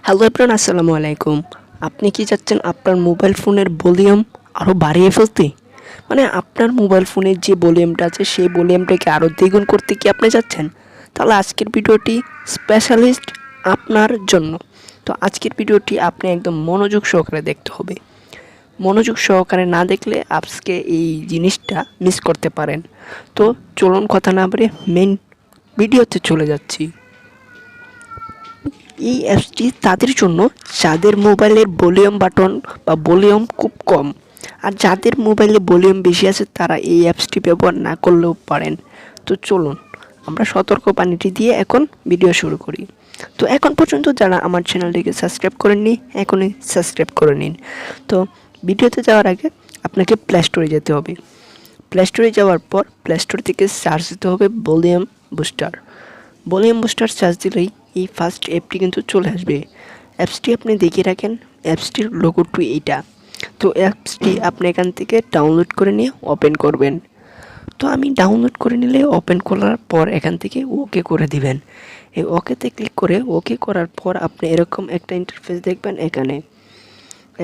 Hello everyone, আসসালামু আলাইকুম। আপনি কি চাচ্ছেন আপনার মোবাইল ফোনের ভলিউম আরও বাড়িয়ে ফেলতে? মানে আপনার মোবাইল ফোনের যে ভলিউমটা আছে সেই ভলিউমটাকে আরও দ্বিগুণ করতে কি আপনি চাচ্ছেন? তাহলে আজকের ভিডিওটি স্পেশালিস্ট আপনার জন্য। তো আজকের ভিডিওটি আপনি একদম মনোযোগ সহকারে দেখতে হবে। মনোযোগ সহকারে না দেখলে আজকে এই জিনিসটা মিস করতে পারেন। তো চলুন কথা না বলে মেইন ভিডিওতে চলে যাচ্ছি। এই অ্যাপসটি তাদের জন্য যাদের মোবাইলের ভলিউম বাটন বা ভলিউম খুব কম, আর যাদের মোবাইলে ভলিউম বেশি আছে তারা এই অ্যাপসটি ব্যবহার না করলেও পারেন। তো চলুন আমরা সতর্কবাণীটি দিয়ে এখন ভিডিও শুরু করি। তো এখন পর্যন্ত যারা আমার চ্যানেলটিকে সাবস্ক্রাইব করেননি এখনই সাবস্ক্রাইব করে নিন। তো ভিডিওতে যাওয়ার আগে আপনাকে প্লে স্টোরে যেতে হবে। প্লে স্টোরে যাওয়ার পর প্লে স্টোর থেকে সার্চ দিতে হবে volume booster. Volume booster search দিলেই এই ফার্স্ট অ্যাপটি কিন্তু চলে আসবে। অ্যাপসটি আপনি দেখে রাখেন, অ্যাপসটির লোগোটি এইটা। তো অ্যাপসটি আপনি এখান থেকে ডাউনলোড করে নিয়ে ওপেন করবেন। তো আমি ডাউনলোড করে নিলে ওপেন করার পর এখান থেকে ওকে করে দিবেন। এই ওকেতে ক্লিক করে ওকে করার পর আপনি এরকম একটা ইন্টারফেস দেখবেন।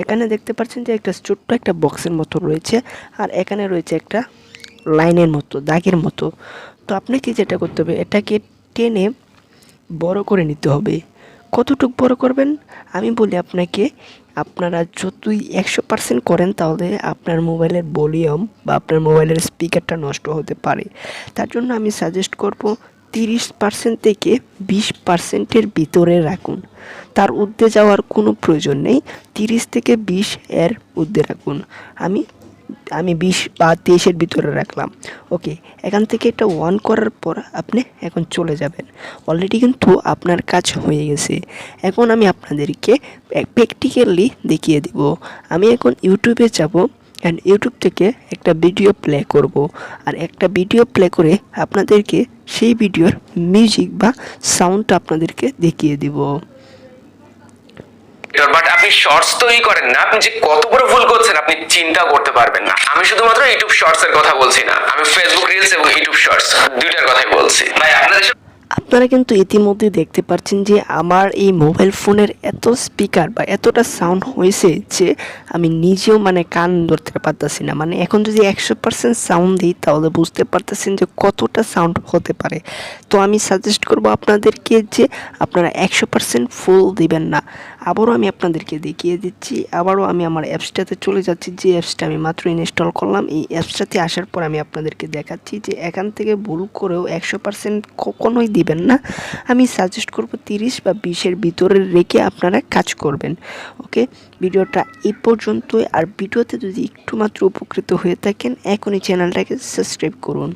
এখানে দেখতে পাচ্ছেন যে একটা ছোট্ট একটা বক্সের মতো রয়েছে, আর এখানে রয়েছে একটা লাইনের মতো, দাগের মতো। তো আপনাকে যেটা করতে হবে, এটাকে টেনে বড় করে নিতে হবে। কতটুকু বড় করবেন আমি বলি আপনাকে, আপনারা যতই 100% করেন তাহলে আপনার মোবাইলের ভলিউম বা আপনার মোবাইলের স্পিকারটা নষ্ট হতে পারে। তার জন্য আমি সাজেস্ট করব 30% থেকে 20%-এর ভিতরে রাখুন। তার ঊর্ধ্বে যাওয়ার কোনো প্রয়োজন নেই। 30 থেকে 20 এর ঊর্ধ্বে রাখুন। আমি 20 বা 23-এর ভিতরে রাখলাম। ওকে, এখান থেকে এটা অন করার পর আপনি এখন চলে যাবেন। অলরেডি কিন্তু আপনার কাজ হয়ে গেছে। এখন আমি আপনাদেরকে প্র্যাকটিক্যালি দেখিয়ে দিব। আমি এখন ইউটিউবে যাব অ্যান্ড ইউটিউব থেকে একটা ভিডিও প্লে করব, আর একটা ভিডিও প্লে করে আপনাদেরকে সেই ভিডিওর মিউজিক বা সাউন্ডটা আপনাদেরকে দেখিয়ে দিব। বাট আপনি শর্টস তৈরি করেন না, আপনি যে কত বড় ভুল করছেন আপনি চিন্তা করতে পারবেন না। আমি শুধুমাত্র ইউটিউব শর্টস এর কথা বলছি না, আমি ফেসবুক রিলস এবং ইউটিউব শর্টস দুইটার কথাই বলছি। ভাই আপনারা কিন্তু ইতিমধ্যে দেখতে পাচ্ছেন যে আমার এই মোবাইল ফোনের এত স্পিকার বা এতটা সাউন্ড হয়েছে যে আমি নিজেও মানে কান ধরতে পারতেছি না। মানে এখন যদি 100% সাউন্ড দিই তাহলে বুঝতে পারতেছেন যে কতটা সাউন্ড হতে পারে। তো আমি সাজেস্ট করব আপনাদেরকে যে আপনারা 100% ফুল দিবেন না। আবারও আমি আপনাদেরকে দেখিয়ে দিচ্ছি। আবারও আমি আমার অ্যাপসটাতে চলে যাচ্ছি, যে অ্যাপসটা আমি মাত্র ইনস্টল করলাম। এই অ্যাপসটাতে আসার পর আমি আপনাদেরকে দেখাচ্ছি যে এখান থেকে ভুল করেও 100% কখনোই দিবেন না। আমি সাজেস্ট করব 30 বা 20-এর ভিতরে রেখে আপনারা কাজ করবেন। ওকে, ভিডিওটা এই পর্যন্তই। আর ভিডিওতে যদি একটু মাত্র উপকৃত হয়ে থাকেন এখনই চ্যানেলটাকে সাবস্ক্রাইব করুন।